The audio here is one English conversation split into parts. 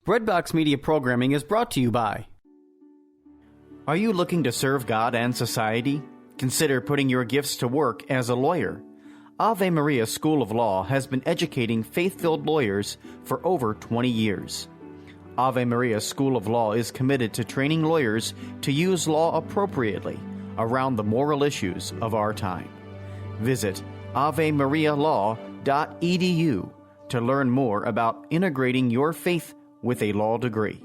Breadbox Media Programming is brought to you by... Are you looking to serve God and society? Consider putting your gifts to work as a lawyer. Ave Maria School of Law has been educating faith-filled lawyers for over 20 years. Ave Maria School of Law is committed to training lawyers to use law appropriately around the moral issues of our time. Visit avemarialaw.edu to learn more about integrating your faith with a law degree.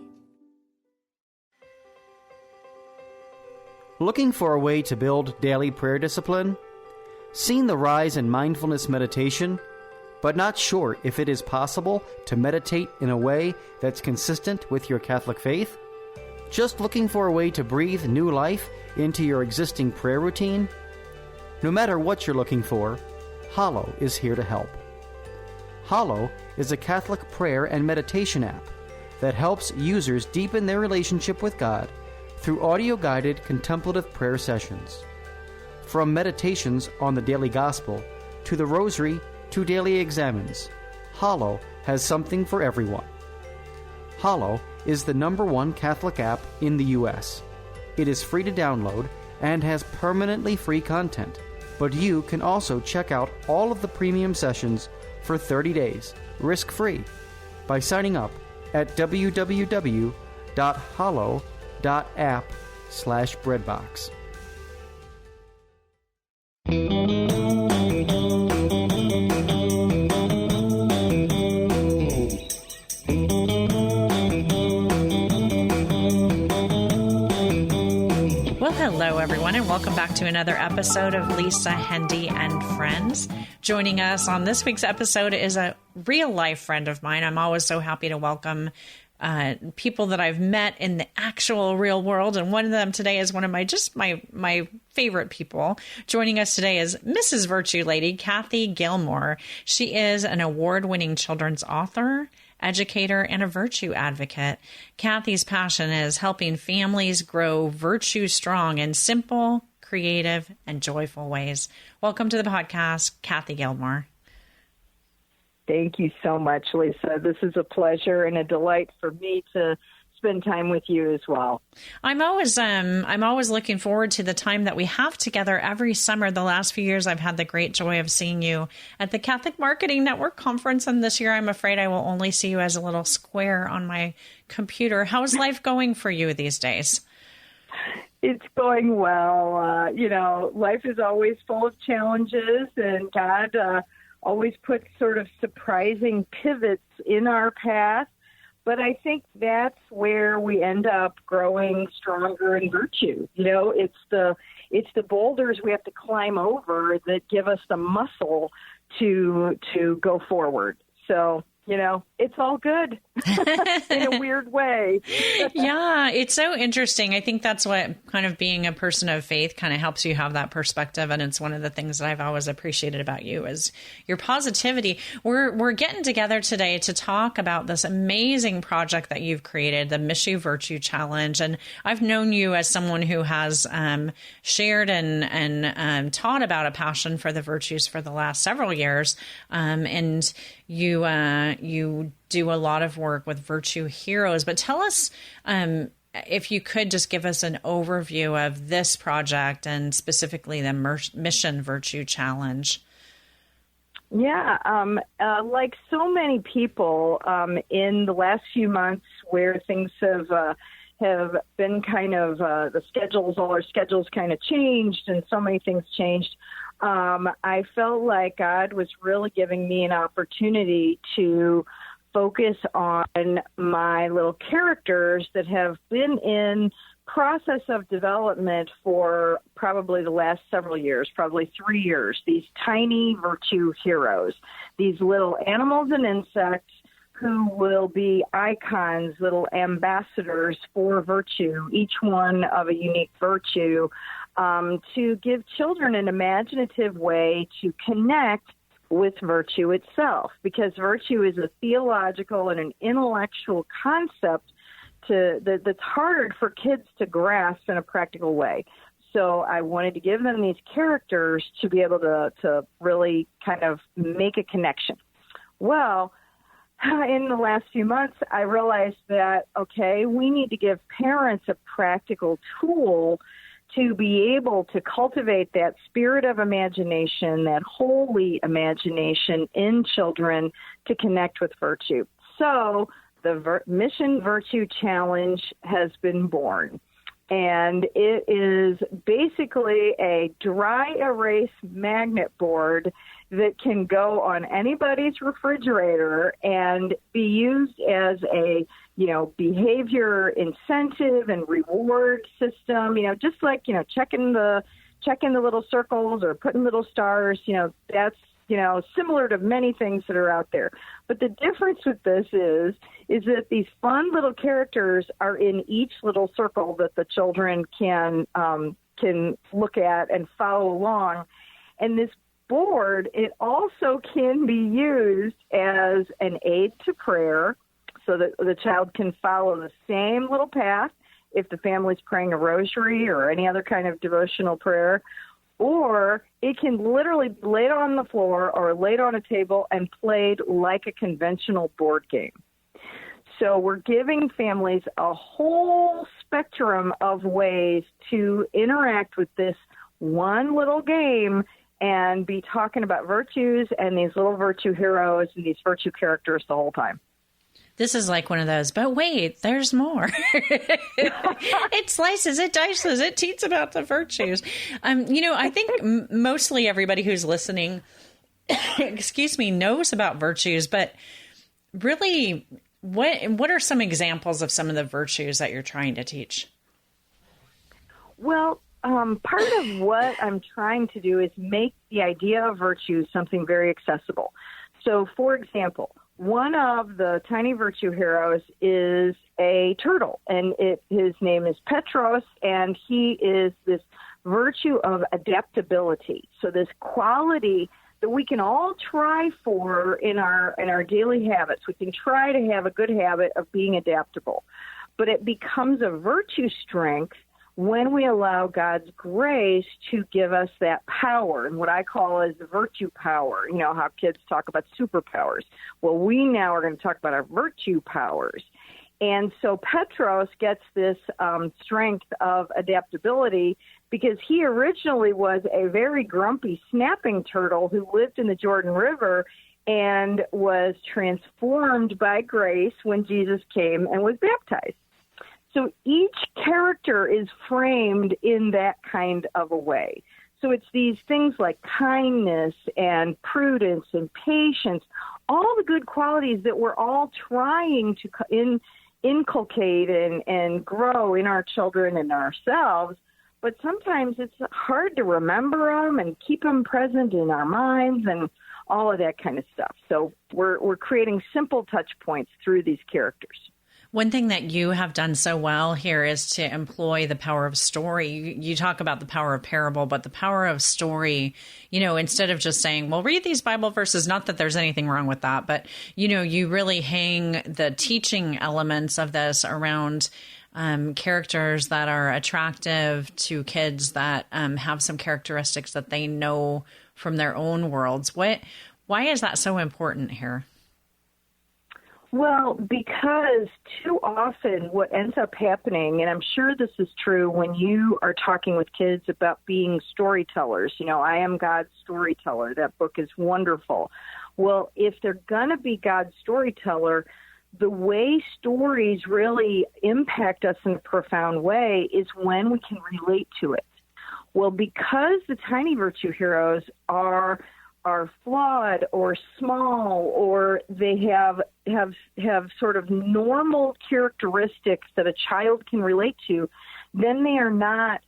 Looking for a way to build daily prayer discipline? Seen the rise in mindfulness meditation, but not sure if it is possible to meditate in a way that's consistent with your Catholic faith? Just looking for a way to breathe new life into your existing prayer routine? No matter what you're looking for, Hallow is here to help. Hallow is a Catholic prayer and meditation app that helps users deepen their relationship with God through audio-guided contemplative prayer sessions. From meditations on the daily gospel to the rosary to daily examines, Hallow has something for everyone. Hallow is the #1 Catholic app in the U.S. It is free to download and has permanently free content, but you can also check out all of the premium sessions for 30 days, risk-free, by signing up at www.hallow.app/breadbox. Well, hello, everyone, and welcome back to another episode of Lisa, Hendey, and Friends. Joining us on this week's episode is a real-life friend of mine. I'm always so happy to welcome people that I've met in the actual real world, and one of them today is one of my favorite people. Joining us today is Mrs. Virtue Lady, Cathy Gilmore. She is an award-winning children's author, educator, and a virtue advocate. Cathy's passion is helping families grow virtue strong in simple, creative, and joyful ways. Welcome to the podcast, Cathy Gilmore. Thank you so much, Lisa. This is a pleasure and a delight for me to spend time with you as well. I'm always looking forward to the time that we have together every summer. The last few years, I've had the great joy of seeing you at the Catholic Marketing Network Conference, and this year, I'm afraid I will only see you as a little square on my computer. How's life going for you these days? It's going well. Life is always full of challenges, and God always puts sort of surprising pivots in our path. But I think that's where we end up growing stronger in virtue. It's the boulders we have to climb over that give us the muscle to go forward. So, it's all good in a weird way. Yeah, it's so interesting. I think that's what kind of being a person of faith kind of helps you have that perspective. And it's one of the things that I've always appreciated about you is your positivity. We're getting together today to talk about this amazing project that you've created, the Miss You Virtue Challenge. And I've known you as someone who has shared and taught about a passion for the virtues for the last several years. And you do a lot of work with Virtue Heroes, but tell us, if you could just give us an overview of this project and specifically the Mission Virtue Challenge. Yeah, like so many people in the last few months where things have been kind of, all our schedules kind of changed and so many things changed. I felt like God was really giving me an opportunity to focus on my little characters that have been in process of development for probably the last several years, probably 3 years, these tiny virtue heroes, these little animals and insects who will be icons, little ambassadors for virtue, each one of a unique virtue, to give children an imaginative way to connect with virtue itself, because virtue is a theological and an intellectual concept that's hard for kids to grasp in a practical way. So I wanted to give them these characters to be able to really kind of make a connection. Well, in the last few months, I realized that, okay, we need to give parents a practical tool to be able to cultivate that spirit of imagination, that holy imagination in children to connect with virtue. So the Mission Virtue Challenge has been born. And it is basically a dry erase magnet board that can go on anybody's refrigerator and be used as a, behavior incentive and reward system, just like, checking the little circles or putting little stars, that's, similar to many things that are out there. But the difference with this is that these fun little characters are in each little circle that the children can look at and follow along. And this board, it also can be used as an aid to prayer so that the child can follow the same little path if the family's praying a rosary or any other kind of devotional prayer. Or it can literally be laid on the floor or laid on a table and played like a conventional board game. So we're giving families a whole spectrum of ways to interact with this one little game and be talking about virtues and these little virtue heroes and these virtue characters the whole time. This is like one of those, but wait, there's more. It slices, it dices, it teaches about the virtues. I think mostly everybody who's listening, knows about virtues, but really, what are some examples of some of the virtues that you're trying to teach? Well, part of what I'm trying to do is make the idea of virtue something very accessible. So, for example, one of the tiny virtue heroes is a turtle, and his name is Petros, and he is this virtue of adaptability. So this quality that we can all try for in our daily habits. We can try to have a good habit of being adaptable, but it becomes a virtue strength when we allow God's grace to give us that power, and what I call is the virtue power. You know how kids talk about superpowers. Well, we now are going to talk about our virtue powers. And so Petros gets this strength of adaptability because he originally was a very grumpy snapping turtle who lived in the Jordan River and was transformed by grace when Jesus came and was baptized. So each character is framed in that kind of a way. So it's these things like kindness and prudence and patience, all the good qualities that we're all trying to inculcate and grow in our children and ourselves. But sometimes it's hard to remember them and keep them present in our minds and all of that kind of stuff. So we're creating simple touch points through these characters. One thing that you have done so well here is to employ the power of story. You talk about the power of parable, but the power of story, instead of just saying, well, read these Bible verses, not that there's anything wrong with that, but, you really hang the teaching elements of this around characters that are attractive to kids that have some characteristics that they know from their own worlds. Why is that so important here? Well, because too often what ends up happening, and I'm sure this is true when you are talking with kids about being storytellers, I am God's storyteller. That book is wonderful. Well, if they're going to be God's storyteller, the way stories really impact us in a profound way is when we can relate to it. Well, because the tiny virtue heroes are flawed or small, or they have sort of normal characteristics that a child can relate to, then they're not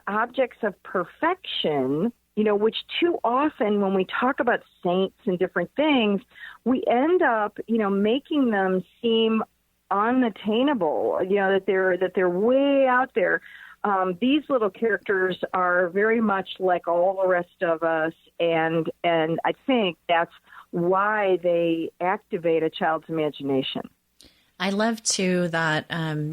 objects of perfection, which too often when we talk about saints and different things, we end up, making them seem unattainable, that they're way out there. These little characters are very much like all the rest of us, and I think that's why they activate a child's imagination. I love, too, that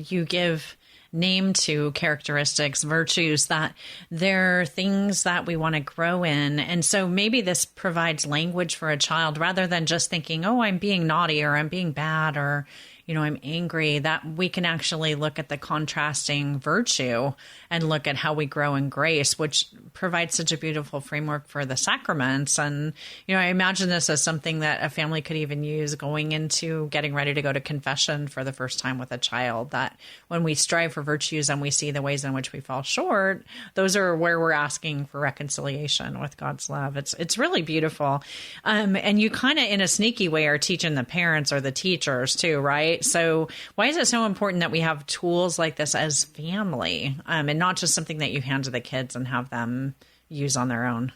you give name to characteristics, virtues, that they're things that we want to grow in. And so maybe this provides language for a child rather than just thinking, oh, I'm being naughty or I'm being bad or, I'm angry, that we can actually look at the contrasting virtue and look at how we grow in grace, which provides such a beautiful framework for the sacraments. And, I imagine this as something that a family could even use going into getting ready to go to confession for the first time with a child, that when we strive for virtues and we see the ways in which we fall short, those are where we're asking for reconciliation with God's love. It's really beautiful. And you kind of, in a sneaky way, are teaching the parents or the teachers too, right? So why is it so important that we have tools like this as family, and not just something that you hand to the kids and have them use on their own?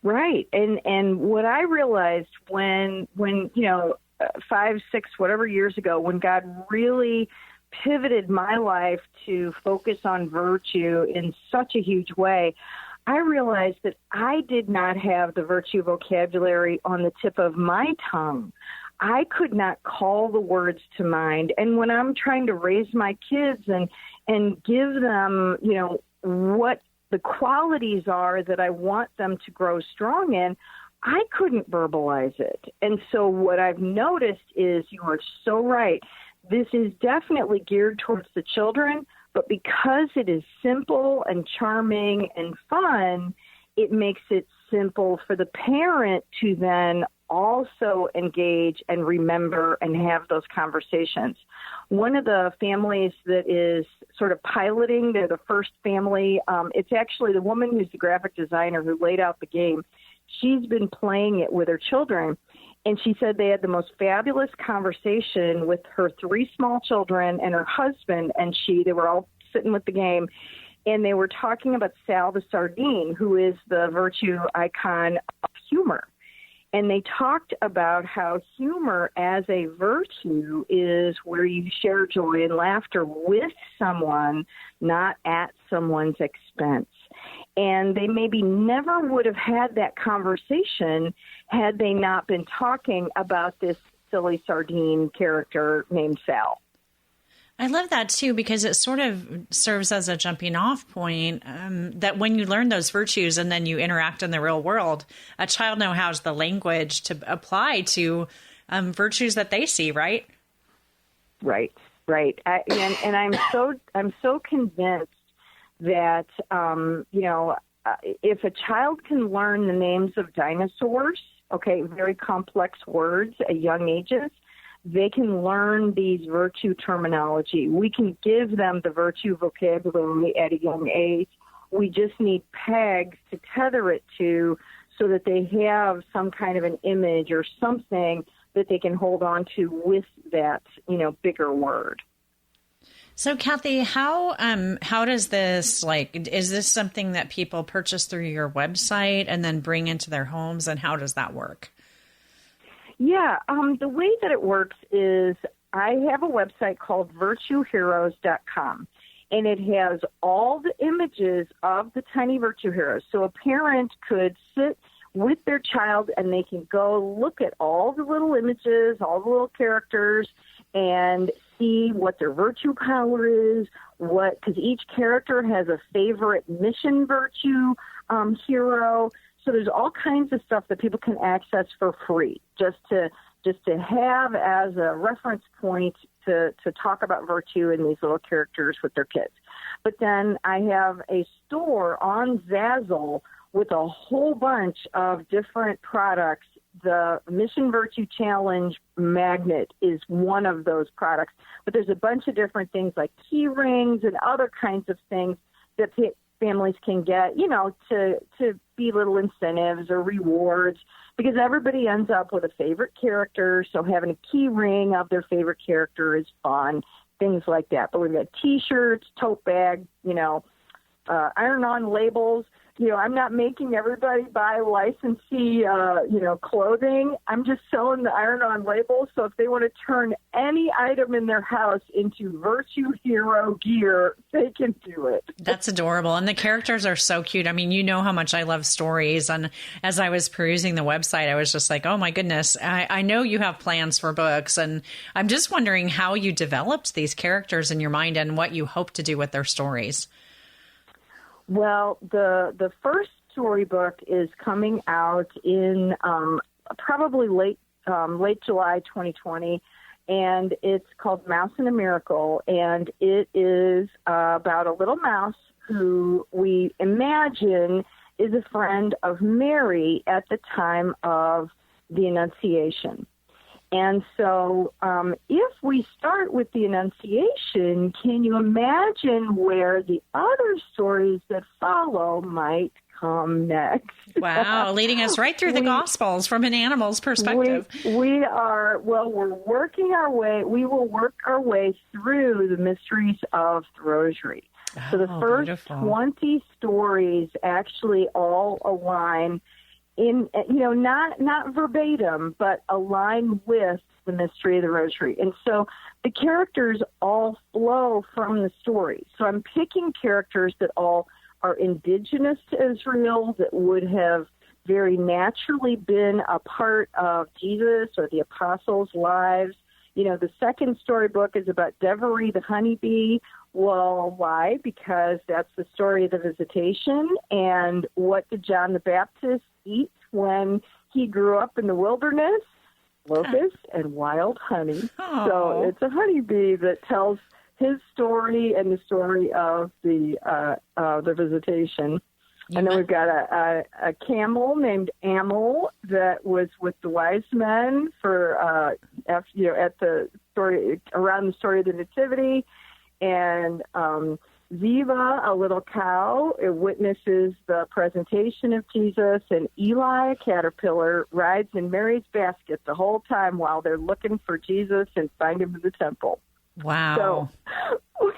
Right. And what I realized when 5, 6, whatever years ago, when God really pivoted my life to focus on virtue in such a huge way, I realized that I did not have the virtue vocabulary on the tip of my tongue. I could not call the words to mind. And when I'm trying to raise my kids and give them, what the qualities are that I want them to grow strong in, I couldn't verbalize it. And so what I've noticed is, you are so right, this is definitely geared towards the children, but because it is simple and charming and fun, it makes it simple for the parent to then also engage and remember and have those conversations. One of the families that is sort of piloting, they're the first family. It's actually the woman who's the graphic designer who laid out the game. She's been playing it with her children, and she said they had the most fabulous conversation with her 3 small children and her husband, and they were all sitting with the game, and they were talking about Sal the sardine, who is the virtue icon of humor. And they talked about how humor as a virtue is where you share joy and laughter with someone, not at someone's expense. And they maybe never would have had that conversation had they not been talking about this silly sardine character named Sal. I love that, too, because it sort of serves as a jumping off point, that when you learn those virtues and then you interact in the real world, a child now has the language to apply to virtues that they see, right? Right. And I'm so convinced that, if a child can learn the names of dinosaurs, very complex words at young ages, they can learn these virtue terminology. We can give them the virtue vocabulary at a young age. We just need pegs to tether it to so that they have some kind of an image or something that they can hold on to with that, bigger word. So, Cathy, how does this, is this something that people purchase through your website and then bring into their homes, and how does that work? Yeah, the way that it works is I have a website called virtueheroes.com, and it has all the images of the tiny virtue heroes. So a parent could sit with their child and they can go look at all the little images, all the little characters, and see what their virtue power is, because each character has a favorite mission virtue hero. So there's all kinds of stuff that people can access for free, just to have as a reference point to talk about virtue and these little characters with their kids. But then I have a store on Zazzle with a whole bunch of different products. The Mission Virtue Challenge magnet is one of those products, but there's a bunch of different things like key rings and other kinds of things that families can get, to be little incentives or rewards, because everybody ends up with a favorite character. So having a key ring of their favorite character is fun, things like that. But we've got T-shirts, tote bag, iron-on labels. I'm not making everybody buy licensee, clothing. I'm just selling the iron-on labels. So if they want to turn any item in their house into Virtue Hero gear, they can do it. That's adorable. And the characters are so cute. I mean, you know how much I love stories. And as I was perusing the website, I was just like, oh my goodness, I know you have plans for books. And I'm just wondering how you developed these characters in your mind and what you hope to do with their stories. Well, the first storybook is coming out in probably late July 2020, and it's called Mouse and a Miracle, and it is about a little mouse who we imagine is a friend of Mary at the time of the Annunciation. And so if we start with the Annunciation, can you imagine where the other stories that follow might come next? Wow, leading us right through the Gospels from an animal's perspective. We're working our way, we will work our way through the mysteries of the Rosary. So the first beautiful. 20 stories actually all align in, not verbatim, but align with the mystery of the Rosary. And so the characters all flow from the story. So I'm picking characters that all are indigenous to Israel, that would have very naturally been a part of Jesus or the apostles' lives. The second storybook is about Devery the honeybee. Well, why? Because that's the story of the visitation. And what did John the Baptist eat when he grew up in the wilderness? Locusts and wild honey. Oh. So it's a honeybee that tells his story and the story of the visitation. And then we've got a camel named Amel that was with the wise men for at the story around the story of the Nativity, and Ziva, a little cow, it witnesses the presentation of Jesus, and Eli, a caterpillar, rides in Mary's basket the whole time while they're looking for Jesus and find him in the temple. Wow. So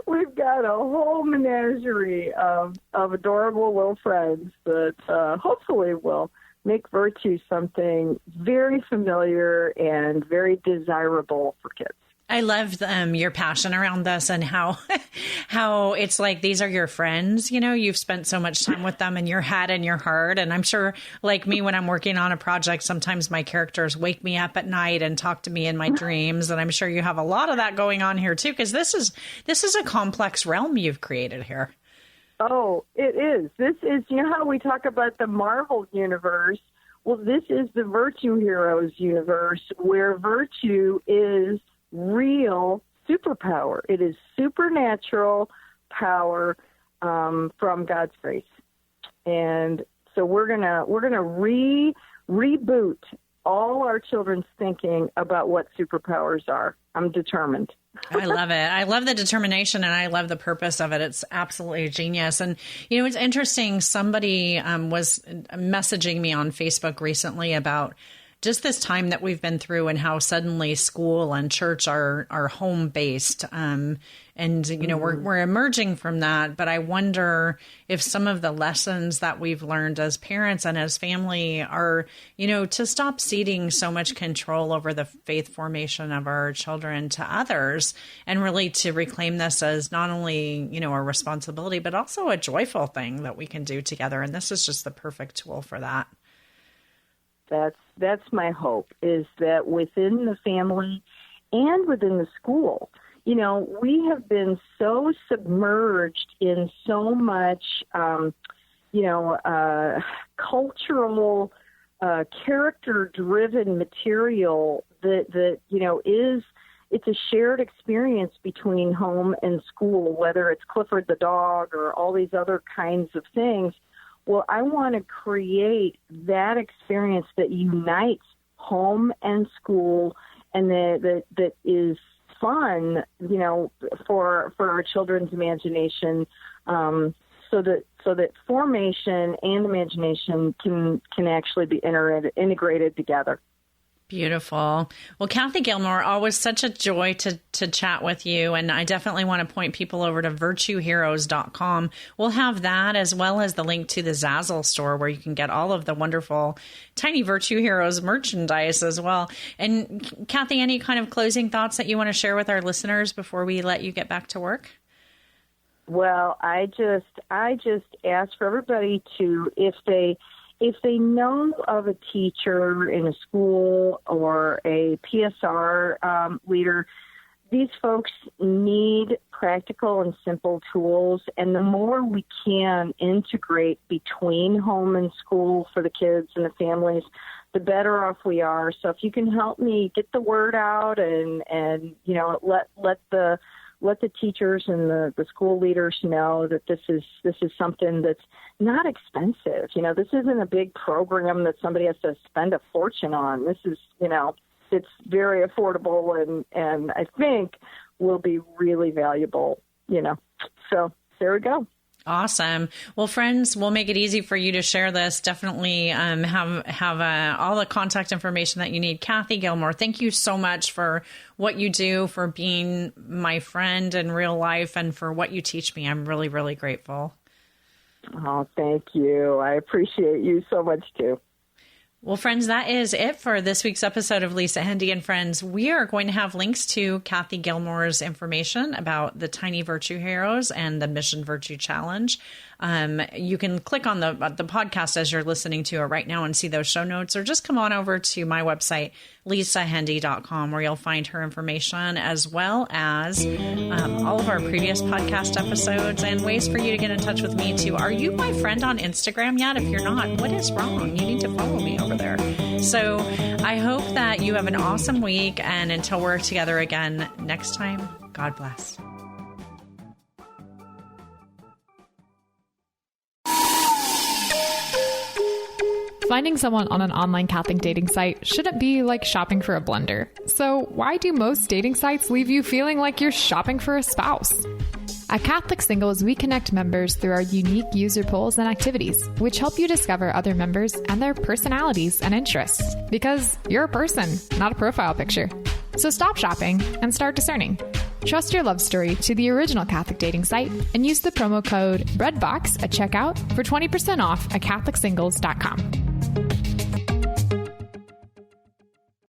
we've got a whole menagerie of adorable little friends that hopefully will make Virtue something very familiar and very desirable for kids. I love your passion around this and how it's like these are your friends. You've spent so much time with them in your head and your heart. And I'm sure, like me, when I'm working on a project, sometimes my characters wake me up at night and talk to me in my dreams. And I'm sure you have a lot of that going on here, too, because this is a complex realm you've created here. Oh, it is. This is, how we talk about the Marvel universe? Well, this is the Virtue Heroes universe, where Virtue is real superpower. It is supernatural power from God's grace. And so we're gonna reboot all our children's thinking about what superpowers are. I'm determined. I love it. I love the determination, and I love the purpose of it. It's absolutely genius. And, it's interesting. Somebody was messaging me on Facebook recently about just this time that we've been through and how suddenly school and church are home based. We're emerging from that. But I wonder if some of the lessons that we've learned as parents and as family are, to stop ceding so much control over the faith formation of our children to others, and really to reclaim this as not only, a responsibility, but also a joyful thing that we can do together. And this is just the perfect tool for that. That's my hope, is that within the family and within the school, we have been so submerged in so much, cultural, character-driven material that it's a shared experience between home and school, whether it's Clifford the dog or all these other kinds of things. Well, I want to create that experience that unites home and school, and that is fun, for our children's imagination, so that formation and imagination can actually be integrated together. Beautiful. Well, Cathy Gilmore, always such a joy to chat with you. And I definitely want to point people over to virtueheroes.com. We'll have that as well as the link to the Zazzle store where you can get all of the wonderful Tiny Virtue Heroes merchandise as well. And Cathy, any kind of closing thoughts that you want to share with our listeners before we let you get back to work? Well, I just ask for everybody to, if they know of a teacher in a school or a PSR leader, these folks need practical and simple tools. And the more we can integrate between home and school for the kids and the families, the better off we are. So if you can help me get the word out and let the teachers and the school leaders know that this is something that's not expensive. This isn't a big program that somebody has to spend a fortune on. This is, it's very affordable and I think will be really valuable, So there we go. Awesome. Well, friends, we'll make it easy for you to share this. Definitely have all the contact information that you need. Cathy Gilmore, thank you so much for what you do, for being my friend in real life, and for what you teach me. I'm really, really grateful. Oh, thank you. I appreciate you so much, too. Well, friends, that is it for this week's episode of Lisa Hendey and Friends. We are going to have links to Cathy Gilmore's information about the Tiny Virtue Heroes and the Mission Virtue Challenge. You can click on the podcast as you're listening to it right now and see those show notes, or just come on over to my website, lisahendey.com, where you'll find her information as well as all of our previous podcast episodes and ways for you to get in touch with me too. Are you my friend on Instagram yet? If you're not, what is wrong? You need to follow me over there. So I hope that you have an awesome week, and until we're together again next time, God bless. Finding someone on an online Catholic dating site shouldn't be like shopping for a blender. So why do most dating sites leave you feeling like you're shopping for a spouse? At Catholic Singles, we connect members through our unique user polls and activities, which help you discover other members and their personalities and interests. Because you're a person, not a profile picture. So stop shopping and start discerning. Trust your love story to the original Catholic dating site and use the promo code BREADBOX at checkout for 20% off at CatholicSingles.com.